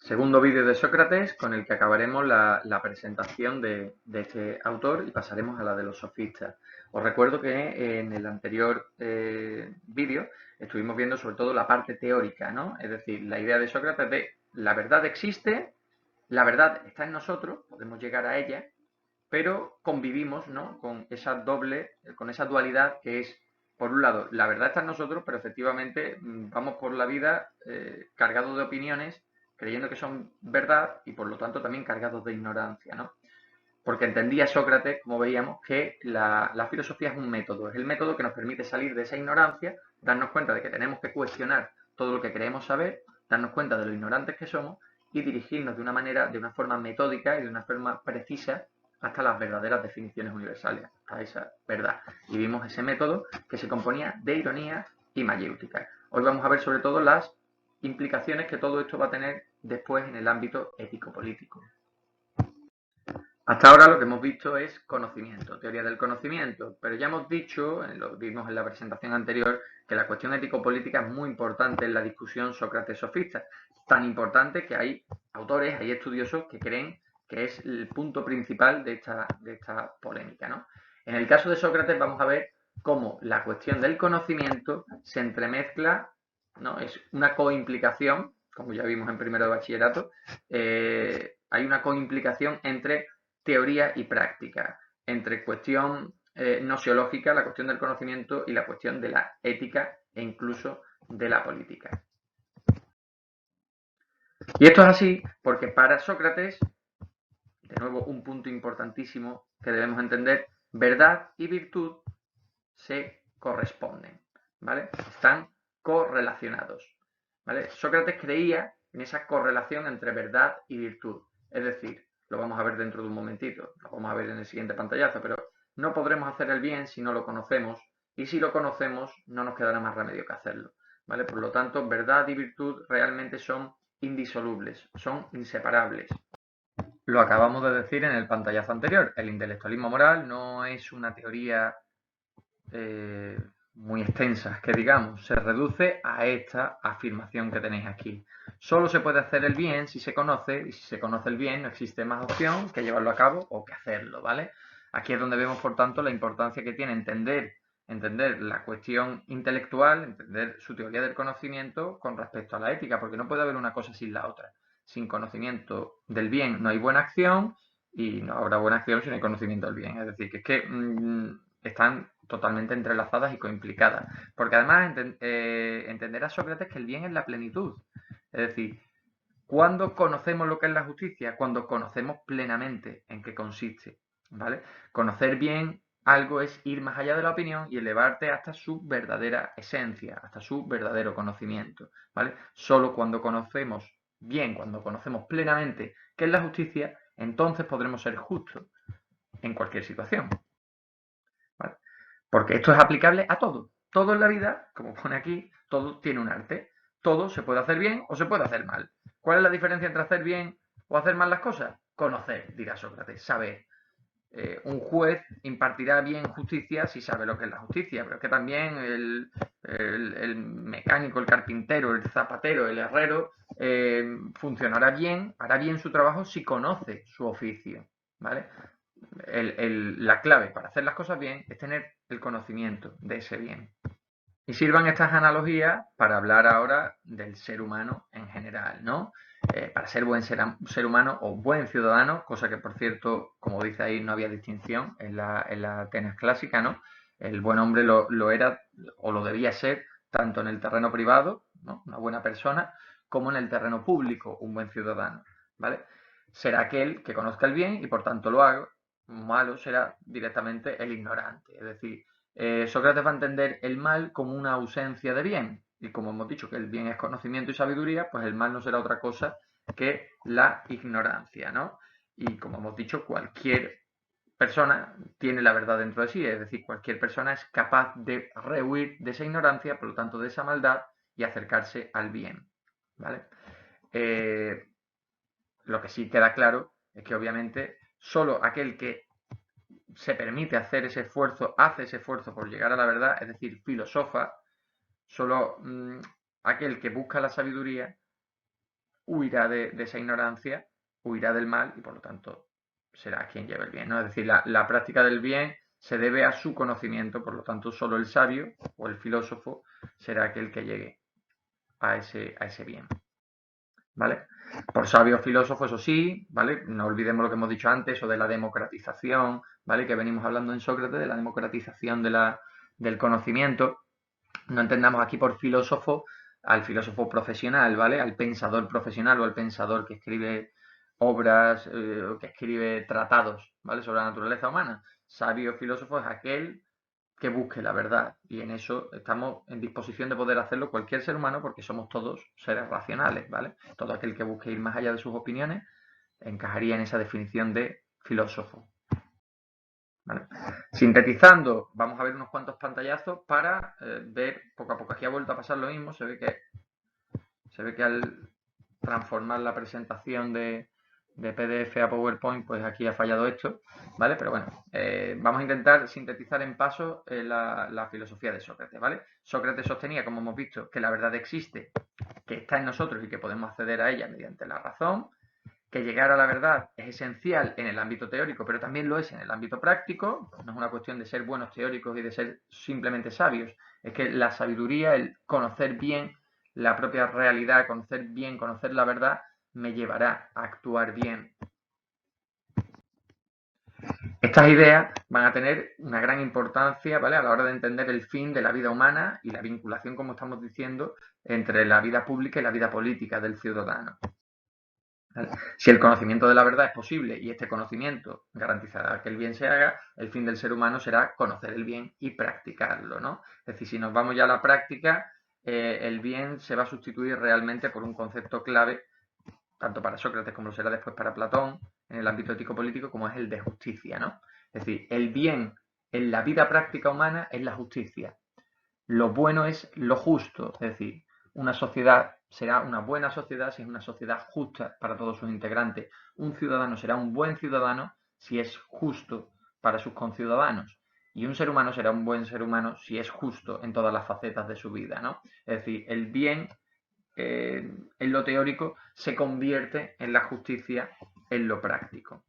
Segundo vídeo de Sócrates con el que acabaremos la presentación de este autor y pasaremos a la de los sofistas. Os recuerdo que en el anterior vídeo estuvimos viendo sobre todo la parte teórica, ¿no? Es decir, la idea de Sócrates de la verdad existe, la verdad está en nosotros, podemos llegar a ella, pero convivimos, ¿no?, con esa con esa dualidad que es, por un lado, la verdad está en nosotros, pero efectivamente vamos por la vida cargados de opiniones, creyendo que son verdad y por lo tanto también cargados de ignorancia, ¿no? Porque entendía Sócrates, como veíamos, que la filosofía es un método, es el método que nos permite salir de esa ignorancia, darnos cuenta de que tenemos que cuestionar todo lo que creemos saber, darnos cuenta de lo ignorantes que somos y dirigirnos de una forma metódica y de una forma precisa hasta las verdaderas definiciones universales, hasta esa verdad. Y vimos ese método que se componía de ironía y mayéutica. Hoy vamos a ver sobre todo las implicaciones que todo esto va a tener después en el ámbito ético-político. Hasta ahora lo que hemos visto es conocimiento, teoría del conocimiento, pero ya hemos dicho, lo vimos en la presentación anterior, que la cuestión ético-política es muy importante en la discusión Sócrates-sofista, tan importante que hay autores, hay estudiosos que creen que es el punto principal de esta polémica, ¿no? En el caso de Sócrates vamos a ver cómo la cuestión del conocimiento se entremezcla, ¿no? Es una coimplicación, como ya vimos en primero de bachillerato, hay una coimplicación entre teoría y práctica, entre cuestión nociológica, la cuestión del conocimiento y la cuestión de la ética e incluso de la política. Y esto es así porque para Sócrates, de nuevo un punto importantísimo que debemos entender, verdad y virtud se corresponden, ¿vale? Están correlacionados, ¿vale? Sócrates creía en esa correlación entre verdad y virtud, es decir, lo vamos a ver dentro de un momentito, lo vamos a ver en el siguiente pantallazo, pero no podremos hacer el bien si no lo conocemos, y si lo conocemos no nos quedará más remedio que hacerlo, ¿vale? Por lo tanto, verdad y virtud realmente son indisolubles, son inseparables. Lo acabamos de decir en el pantallazo anterior, el intelectualismo moral no es una teoría muy extensas, que digamos, se reduce a esta afirmación que tenéis aquí. Solo se puede hacer el bien si se conoce, y si se conoce el bien no existe más opción que llevarlo a cabo o que hacerlo, ¿vale? Aquí es donde vemos, por tanto, la importancia que tiene entender la cuestión intelectual, entender su teoría del conocimiento con respecto a la ética, porque no puede haber una cosa sin la otra. Sin conocimiento del bien no hay buena acción y no habrá buena acción si no hay conocimiento del bien. Es decir, que es que están totalmente entrelazadas y coimplicadas. Porque además entenderá Sócrates que el bien es la plenitud. Es decir, ¿cuándo conocemos lo que es la justicia? Cuando conocemos plenamente en qué consiste, ¿vale? Conocer bien algo es ir más allá de la opinión y elevarte hasta su verdadera esencia, hasta su verdadero conocimiento, ¿vale? Solo cuando conocemos bien, cuando conocemos plenamente qué es la justicia, entonces podremos ser justos en cualquier situación, ¿vale? Porque esto es aplicable a todo. Todo en la vida, como pone aquí, todo tiene un arte. Todo se puede hacer bien o se puede hacer mal. ¿Cuál es la diferencia entre hacer bien o hacer mal las cosas? Conocer, dirá Sócrates, saber. Un juez impartirá bien justicia si sabe lo que es la justicia, pero es que también el mecánico, el carpintero, el zapatero, el herrero funcionará bien, hará bien su trabajo si conoce su oficio, ¿vale? La clave para hacer las cosas bien es tener el conocimiento de ese bien. Y sirvan estas analogías para hablar ahora del ser humano en general, ¿no? Para ser buen ser humano o buen ciudadano, cosa que por cierto, como dice ahí, no había distinción en la Atenas clásica, ¿no? El buen hombre lo era o lo debía ser tanto en el terreno privado, ¿no?, una buena persona, como en el terreno público, un buen ciudadano, ¿vale? Será aquel que conozca el bien y por tanto lo haga. Malo será directamente el ignorante, es decir, Sócrates va a entender el mal como una ausencia de bien. Y como hemos dicho que el bien es conocimiento y sabiduría, pues el mal no será otra cosa que la ignorancia, ¿no? Y como hemos dicho, cualquier persona tiene la verdad dentro de sí, es decir, cualquier persona es capaz de rehuir de esa ignorancia, por lo tanto de esa maldad, y acercarse al bien, ¿vale? Lo que sí queda claro es que obviamente solo aquel que se permite hacer ese esfuerzo, hace ese esfuerzo por llegar a la verdad, es decir, filosofa, solo aquel que busca la sabiduría huirá de esa ignorancia, huirá del mal y por lo tanto será quien lleve el bien, ¿no? Es decir, la práctica del bien se debe a su conocimiento, por lo tanto solo el sabio o el filósofo será aquel que llegue a ese bien, ¿vale? Por sabio filósofo, eso sí, ¿vale? No olvidemos lo que hemos dicho antes, o de la democratización, ¿vale? Que venimos hablando en Sócrates, de la democratización del conocimiento. No entendamos aquí por filósofo al filósofo profesional, ¿vale? Al pensador profesional o al pensador que escribe obras o que escribe tratados, ¿vale? Sobre la naturaleza humana. Sabio filósofo es aquel que busque la verdad y en eso estamos en disposición de poder hacerlo cualquier ser humano porque somos todos seres racionales, ¿vale? Todo aquel que busque ir más allá de sus opiniones encajaría en esa definición de filósofo. ¿Vale? Sintetizando, vamos a ver unos cuantos pantallazos para ver poco a poco. Aquí ha vuelto a pasar lo mismo, se ve que al transformar la presentación de PDF a PowerPoint, pues aquí ha fallado esto, ¿vale? Pero bueno, vamos a intentar sintetizar en paso la filosofía de Sócrates, ¿vale? Sócrates sostenía, como hemos visto, que la verdad existe, que está en nosotros y que podemos acceder a ella mediante la razón, que llegar a la verdad es esencial en el ámbito teórico, pero también lo es en el ámbito práctico. No es una cuestión de ser buenos teóricos y de ser simplemente sabios. Es que la sabiduría, el conocer bien la propia realidad, conocer bien, conocer la verdad, me llevará a actuar bien. Estas ideas van a tener una gran importancia, ¿vale? A la hora de entender el fin de la vida humana y la vinculación, como estamos diciendo, entre la vida pública y la vida política del ciudadano. ¿Vale? Si el conocimiento de la verdad es posible y este conocimiento garantizará que el bien se haga, el fin del ser humano será conocer el bien y practicarlo, ¿no? Es decir, si nos vamos ya a la práctica, el bien se va a sustituir realmente por un concepto clave, tanto para Sócrates como lo será después para Platón, en el ámbito ético-político, como es el de justicia, ¿no? Es decir, el bien en la vida práctica humana es la justicia. Lo bueno es lo justo, es decir, una sociedad será una buena sociedad si es una sociedad justa para todos sus integrantes. Un ciudadano será un buen ciudadano si es justo para sus conciudadanos. Y un ser humano será un buen ser humano si es justo en todas las facetas de su vida, ¿no? Es decir, el bien en lo teórico se convierte en la justicia en lo práctico.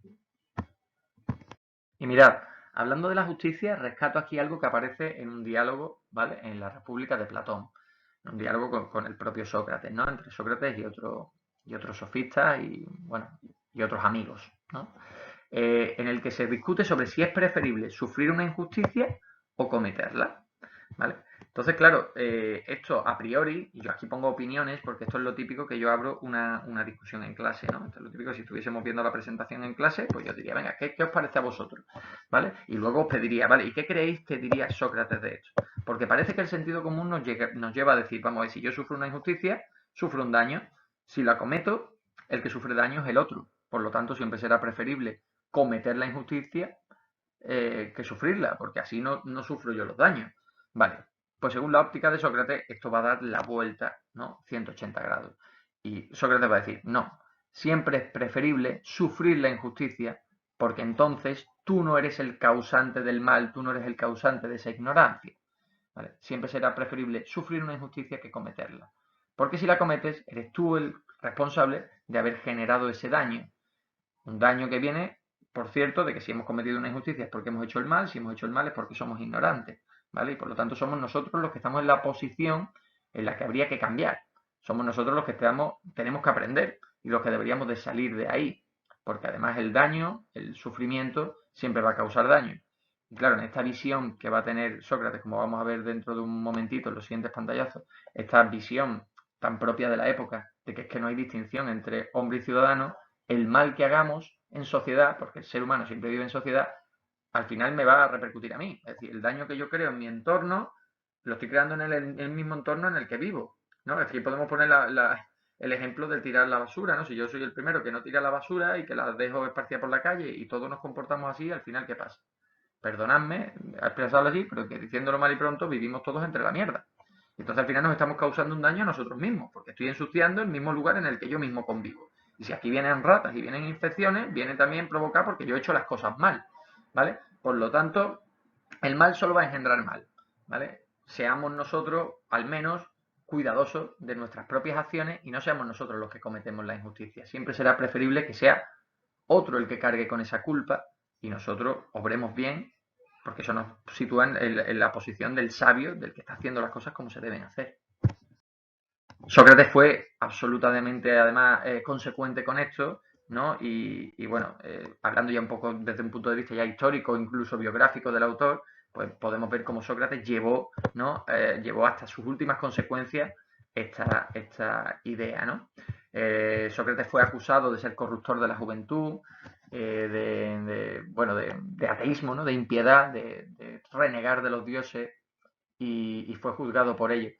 Y mirad, hablando de la justicia, rescato aquí algo que aparece en un diálogo, ¿vale? En la República de Platón. Un diálogo con el propio Sócrates, ¿no? Entre Sócrates y otros sofistas y, bueno, y otros amigos, ¿no? En el que se discute sobre si es preferible sufrir una injusticia o cometerla, ¿vale? Entonces, claro, esto a priori, y yo aquí pongo opiniones porque esto es lo típico que yo abro una discusión en clase, ¿no? Esto es lo típico que si estuviésemos viendo la presentación en clase, pues yo diría, venga, ¿qué os parece a vosotros? ¿Vale? Y luego os pediría, ¿vale? ¿Y qué creéis que diría Sócrates de esto? Porque parece que el sentido común nos lleva a decir, vamos a ver, si yo sufro una injusticia, sufro un daño. Si la cometo, el que sufre daño es el otro. Por lo tanto, siempre será preferible cometer la injusticia que sufrirla, porque así no sufro yo los daños. Vale, pues según la óptica de Sócrates, esto va a dar la vuelta, ¿no? 180 grados. Y Sócrates va a decir, no, siempre es preferible sufrir la injusticia, porque entonces tú no eres el causante del mal, tú no eres el causante de esa ignorancia. ¿Vale? Siempre será preferible sufrir una injusticia que cometerla. Porque si la cometes, eres tú el responsable de haber generado ese daño. Un daño que viene, por cierto, de que si hemos cometido una injusticia es porque hemos hecho el mal, si hemos hecho el mal es porque somos ignorantes, ¿vale? Y por lo tanto somos nosotros los que estamos en la posición en la que habría que cambiar. Somos nosotros los que tenemos que aprender y los que deberíamos de salir de ahí. Porque además el daño, el sufrimiento, siempre va a causar daño. Y claro, en esta visión que va a tener Sócrates, como vamos a ver dentro de un momentito en los siguientes pantallazos, esta visión tan propia de la época, de que es que no hay distinción entre hombre y ciudadano, el mal que hagamos en sociedad, porque el ser humano siempre vive en sociedad, al final me va a repercutir a mí. Es decir, el daño que yo creo en mi entorno, lo estoy creando en el mismo entorno en el que vivo, ¿no? Es decir, podemos poner el ejemplo de tirar la basura, ¿no? Si yo soy el primero que no tira la basura y que la dejo esparcida por la calle y todos nos comportamos así, al final, ¿qué pasa? Perdonadme a expresarlo así, pero que diciéndolo mal y pronto vivimos todos entre la mierda. Entonces al final nos estamos causando un daño a nosotros mismos, porque estoy ensuciando el mismo lugar en el que yo mismo convivo. Y si aquí vienen ratas y vienen infecciones, viene también provocar porque yo he hecho las cosas mal, ¿vale? Por lo tanto, el mal solo va a engendrar mal, ¿vale? Seamos nosotros, al menos, cuidadosos de nuestras propias acciones y no seamos nosotros los que cometemos la injusticia. Siempre será preferible que sea otro el que cargue con esa culpa y nosotros obremos bien, porque eso nos sitúa en la posición del sabio, del que está haciendo las cosas como se deben hacer. Sócrates fue absolutamente, además, consecuente con esto, ¿no? Y bueno, hablando ya un poco desde un punto de vista ya histórico, incluso biográfico del autor, pues podemos ver cómo Sócrates llevó, ¿no? Llevó hasta sus últimas consecuencias esta idea, ¿no? Sócrates fue acusado de ser corruptor de la juventud, de ateísmo, ¿no? De impiedad, de renegar de los dioses y fue juzgado por ello.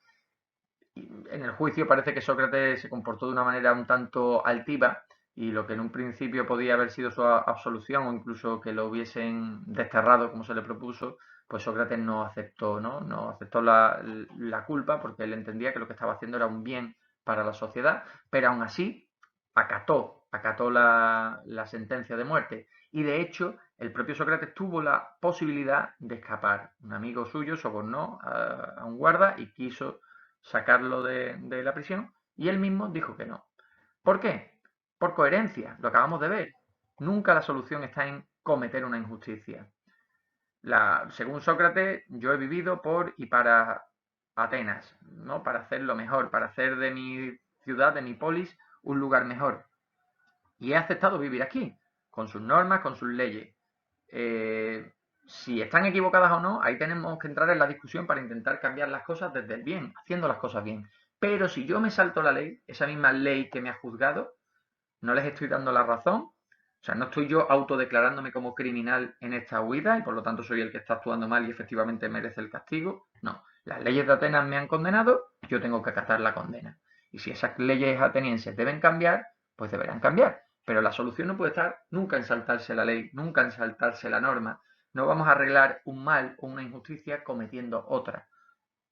En el juicio parece que Sócrates se comportó de una manera un tanto altiva y lo que en un principio podía haber sido su absolución o incluso que lo hubiesen desterrado como se le propuso, pues Sócrates no aceptó, ¿no? No aceptó la culpa porque él entendía que lo que estaba haciendo era un bien para la sociedad, pero aún así acató la sentencia de muerte. Y de hecho, el propio Sócrates tuvo la posibilidad de escapar. Un amigo suyo sobornó a un guarda y quiso sacarlo de la prisión y él mismo dijo que no. ¿Por qué? Por coherencia, lo acabamos de ver. Nunca la solución está en cometer una injusticia. Según Sócrates, yo he vivido por y para Atenas, ¿no? Para hacerlo mejor, para hacer de mi ciudad, de mi polis, un lugar mejor. Y he aceptado vivir aquí, con sus normas, con sus leyes. Si están equivocadas o no, ahí tenemos que entrar en la discusión para intentar cambiar las cosas desde el bien, haciendo las cosas bien. Pero si yo me salto la ley, esa misma ley que me ha juzgado, no les estoy dando la razón. O sea, no estoy yo autodeclarándome como criminal en esta huida y por lo tanto soy el que está actuando mal y efectivamente merece el castigo. No, las leyes de Atenas me han condenado, yo tengo que acatar la condena. Y si esas leyes atenienses deben cambiar, pues deberán cambiar. Pero la solución no puede estar nunca en saltarse la ley, nunca en saltarse la norma. No vamos a arreglar un mal o una injusticia cometiendo otra.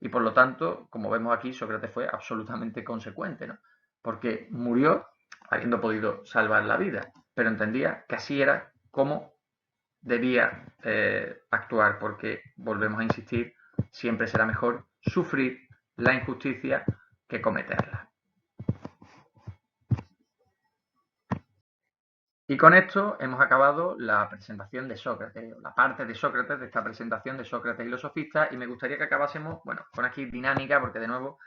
Y por lo tanto, como vemos aquí, Sócrates fue absolutamente consecuente, ¿no? Porque murió habiendo podido salvar la vida, pero entendía que así era como debía actuar, porque, volvemos a insistir, siempre será mejor sufrir la injusticia que cometerla. Y con esto hemos acabado la presentación de Sócrates, la parte de Sócrates de esta presentación de Sócrates y los sofistas, y me gustaría que acabásemos, bueno, con aquí dinámica, porque de nuevo,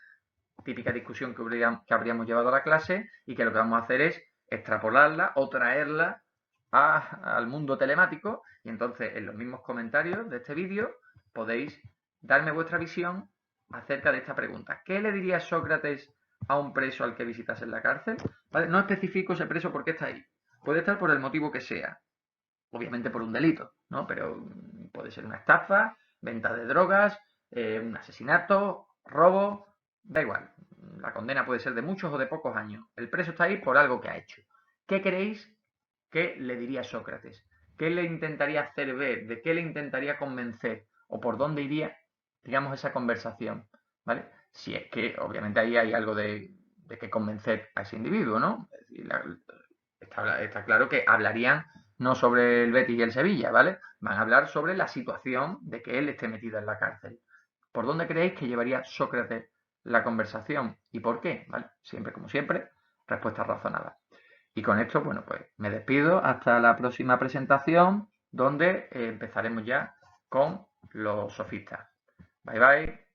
típica discusión que habríamos llevado a la clase y que lo que vamos a hacer es extrapolarla o traerla al mundo telemático y entonces en los mismos comentarios de este vídeo podéis darme vuestra visión acerca de esta pregunta. ¿Qué le diría Sócrates a un preso al que visitase en la cárcel? ¿Vale? No especifico ese preso por qué está ahí. Puede estar por el motivo que sea. Obviamente por un delito, ¿no? Pero puede ser una estafa, venta de drogas, un asesinato, robo, da igual. La condena puede ser de muchos o de pocos años. El preso está ahí por algo que ha hecho. ¿Qué creéis que le diría Sócrates? ¿Qué le intentaría hacer ver? ¿De qué le intentaría convencer? ¿O por dónde iría, digamos, esa conversación? ¿Vale? Si es que, obviamente, ahí hay algo de que convencer a ese individuo, ¿no? Es decir, está claro que hablarían no sobre el Betis y el Sevilla, ¿vale? Van a hablar sobre la situación de que él esté metido en la cárcel. ¿Por dónde creéis que llevaría Sócrates la conversación? ¿Y por qué? ¿Vale? Siempre, como siempre, respuestas razonadas. Y con esto, bueno, pues me despido hasta la próxima presentación, donde empezaremos ya con los sofistas. Bye bye.